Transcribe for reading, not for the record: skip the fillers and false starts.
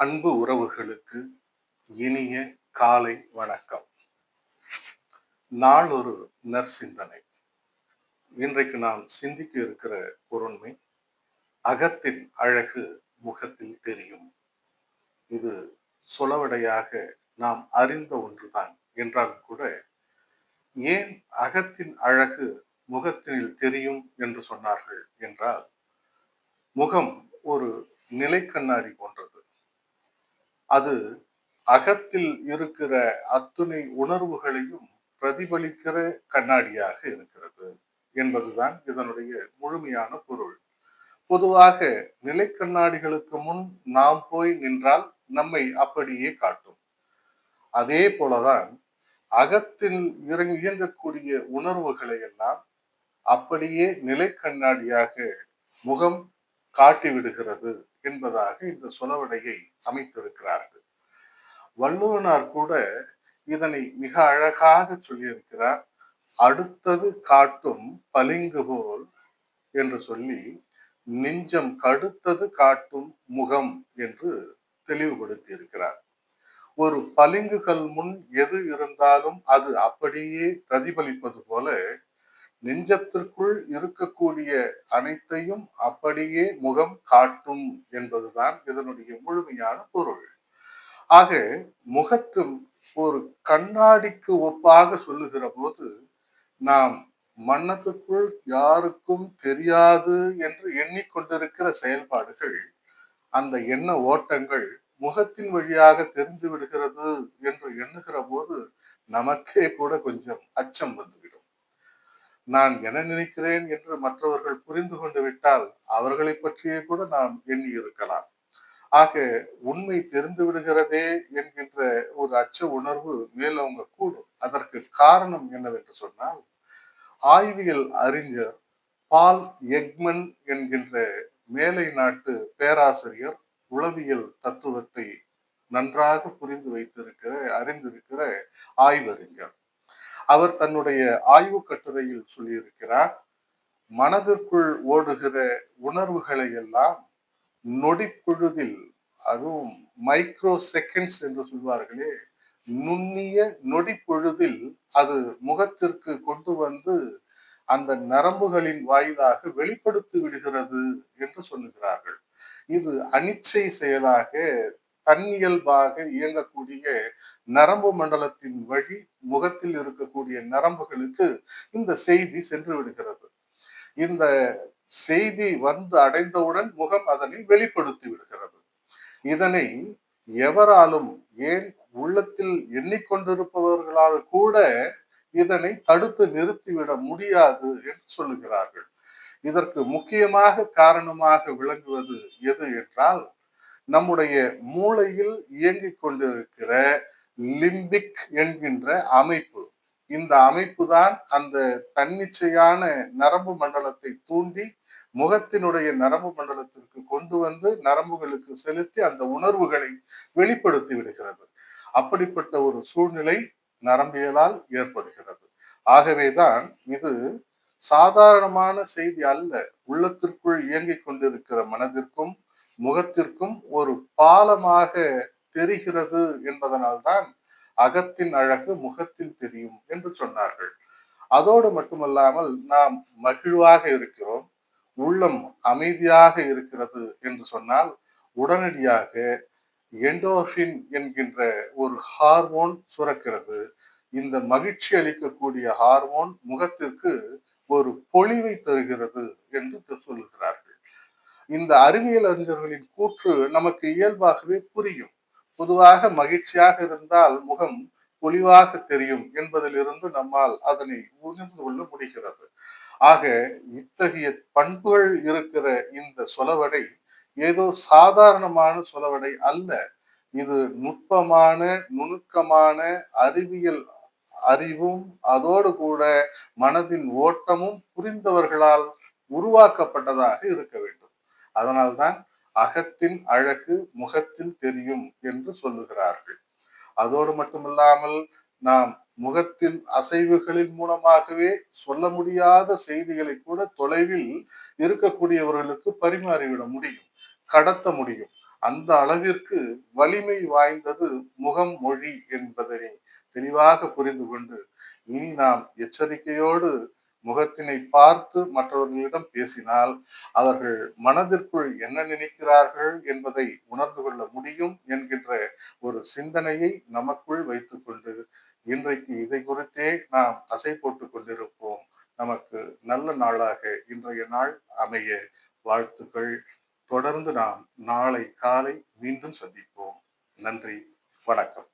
அன்பு உறவுகளுக்கு இனிய காலை வணக்கம். நாளொரு நற்சிந்தனை. இன்றைக்கு நாம் சிந்திக்க இருக்கிற பொருண்மை, அகத்தின் அழகு முகத்தில் தெரியும். இது சொலவடையாக நாம் அறிந்த ஒன்றுதான் என்றாலும் கூட, ஏன் அகத்தின் அழகு முகத்தில் தெரியும் என்று சொன்னார்கள் என்றால், முகம் ஒரு நிலைக்கண்ணாடி போன்றது. அது அகத்தில் இருக்கிற அத்துணை உணர்வுகளையும் பிரதிபலிக்கிற கண்ணாடியாக இருக்கிறது என்பதுதான் இதனுடைய முழுமையான பொருள். பொதுவாக நிலை கண்ணாடிகளுக்கு முன் நாம் போய் நின்றால் நம்மை அப்படியே காட்டும். அதே போலதான் அகத்தில் இயங்கக்கூடிய உணர்வுகளை எல்லாம் அப்படியே நிலை கண்ணாடியாக முகம் காட்டிவிடுகிறது என்பதாக இந்த சொலவடையை அமைத்திருக்கிறார்கள். வள்ளுவனார் கூட இதனை மிக அழகாக சொல்லியிருக்கிறார். அடுத்தது காட்டும் பளிங்கு போல் என்று சொல்லி, நெஞ்சம் கடுத்தது காட்டும் முகம் என்று தெளிவுபடுத்தி இருக்கிறார். ஒரு பளிங்குகள் முன் எது இருந்தாலும் அது அப்படியே பிரதிபலிப்பது போல, நெஞ்சத்திற்குள் இருக்கக்கூடிய அனைத்தையும் அப்படியே முகம் காட்டும் என்பதுதான் இதனுடைய முழுமையான பொருள். ஆக முகத்தில் ஒரு கண்ணாடிக்கு ஒப்பாக சொல்லுகிற போது, நாம் மனதுக்குள் யாருக்கும் தெரியாது என்று எண்ணிக்கொண்டிருக்கிற செயல்பாடுகள், அந்த எண்ண ஓட்டங்கள் முகத்தின் வழியாக தெரிந்து விடுகிறது என்று எண்ணுகிற போது நமக்கே கூட கொஞ்சம் அச்சம் வந்துவிடும். நான் என்ன நினைக்கிறேன் என்று மற்றவர்கள் புரிந்து கொண்டு விட்டால் அவர்களை பற்றியே கூட நாம் எண்ணி இருக்கலாம். ஆக உண்மை தெரிந்து விடுகிறதே என்கின்ற ஒரு அச்ச உணர்வு மேலோங்க கூடும். அதற்கு காரணம் என்னவென்று சொன்னால், ஆய்வியல் அறிஞர் பால் எக்மன் என்கின்ற மேலை நாட்டு பேராசிரியர், உளவியல் தத்துவத்தை நன்றாக புரிந்து வைத்திருக்கிற அறிந்திருக்கிற ஆய்வறிஞர். அவர் தன்னுடைய ஆய்வு கட்டுரையில் சொல்லியிருக்கிறார், மனதிற்குள் ஓடுகிற உணர்வுகளை எல்லாம் நொடிப்பொழுதில், அதுவும் மைக்ரோ செகண்ட்ஸ் என்று சொல்வார்களே, நுண்ணிய நொடி பொழுதில் அது முகத்திற்கு கொண்டு வந்து அந்த நரம்புகளின் வாயிலாக வெளிப்படுத்தி விடுகிறது என்று சொல்லுகிறார்கள். இது அனிச்சை செயலாக தன்னியல்பாக இயங்கக்கூடிய நரம்பு மண்டலத்தின் வழி முகத்தில் இருக்கக்கூடிய நரம்புகளுக்கு இந்த செய்தி சென்று விடுகிறது. இந்த செய்தி வந்து அடைந்தவுடன் முகம் அதனை வெளிப்படுத்தி விடுகிறது. இதனை எவராலும், ஏன் உள்ளத்தில் எண்ணிக்கொண்டிருப்பவர்களால் கூட இதனை தடுத்து நிறுத்திவிட முடியாது என்று சொல்லுகிறார்கள். இதற்கு முக்கியமாக காரணமாக விளங்குவது எது என்றால், நம்முடைய மூளையில் இயங்கிக் கொண்டிருக்கிற லிம்பிக் என்கின்ற அமைப்பு. இந்த அமைப்பு தான் அந்த தன்னிச்சையான நரம்பு மண்டலத்தை தூண்டி முகத்தினுடைய நரம்பு மண்டலத்திற்கு கொண்டு வந்து நரம்புகளுக்கு செலுத்தி அந்த உணர்வுகளை வெளிப்படுத்தி விடுகிறது. அப்படிப்பட்ட ஒரு சூழ்நிலை நரம்பியலால் ஏற்படுகிறது. ஆகவேதான் இது சாதாரணமான செய்தி அல்ல. உள்ளத்திற்குள் இயங்கிக் கொண்டிருக்கிற மனதிற்கும் முகத்திற்கும் ஒரு பாலமாக தெரிகிறது என்பதனால்தான் அகத்தின் அழகு முகத்தில் தெரியும் என்று சொன்னார்கள். அதோடு மட்டுமல்லாமல், நாம் மகிழ்வாக இருக்கிறோம், உள்ளம் அமைதியாக இருக்கிறது என்று சொன்னால், உடனடியாக எண்டோர்பின் என்கின்ற ஒரு ஹார்மோன் சுரக்கிறது. இந்த மகிழ்ச்சி அளிக்கக்கூடிய ஹார்மோன் முகத்திற்கு ஒரு பொலிவை தருகிறது என்று சொல்லுகிறார்கள். இந்த அறிவியல் அறிஞர்களின் கூற்று நமக்கு இயல்பாகவே புரியும். பொதுவாக மகிழ்ச்சியாக இருந்தால் முகம் பொலிவாக தெரியும் என்பதிலிருந்து நம்மால் அதனை உணர்ந்து கொள்ள முடிகிறது. ஆக இத்தகைய பண்புகள் இருக்கிற இந்த சொலவடை ஏதோ சாதாரணமான சொலவடை அல்ல. இது நுட்பமான, நுணுக்கமான அறிவியல் அறிவும் அதோடு கூட மனதின் ஓட்டமும் புரிந்தவர்களால் உருவாக்கப்பட்டதாக இருக்க வேண்டும். அதனால்தான் அகத்தின் அழகு முகத்தில் தெரியும் என்று சொல்லுகிறார்கள். அதோடு மட்டுமில்லாமல், நாம் முகத்தில் அசைவுகளின் மூலமாகவே சொல்ல முடியாத செய்திகளை கூட தொலைவில் இருக்கக்கூடியவர்களுக்கு பரிமாறிவிட முடியும், கடத்த முடியும். அந்த அளவிற்கு வலிமை வாய்ந்தது முகம் மொழி என்பதை தெளிவாக புரிந்து கொண்டு இனி நாம் எச்சரிக்கையோடு முகத்தினை பார்த்து மற்றவர்களிடம் பேசினால் அவர்கள் மனதிற்குள் என்ன நினைக்கிறார்கள் என்பதை உணர்ந்து கொள்ள முடியும் என்கின்ற ஒரு சிந்தனையை நமக்குள் வைத்துக்கொண்டு இன்றைக்கு இதை குறித்தே நாம் அசை போட்டுக் கொண்டிருப்போம். நமக்கு நல்ல நாளாக இன்றைய நாள் அமைய வாழ்த்துக்கள். தொடர்ந்து நாம் நாளை காலை மீண்டும் சந்திப்போம். நன்றி, வணக்கம்.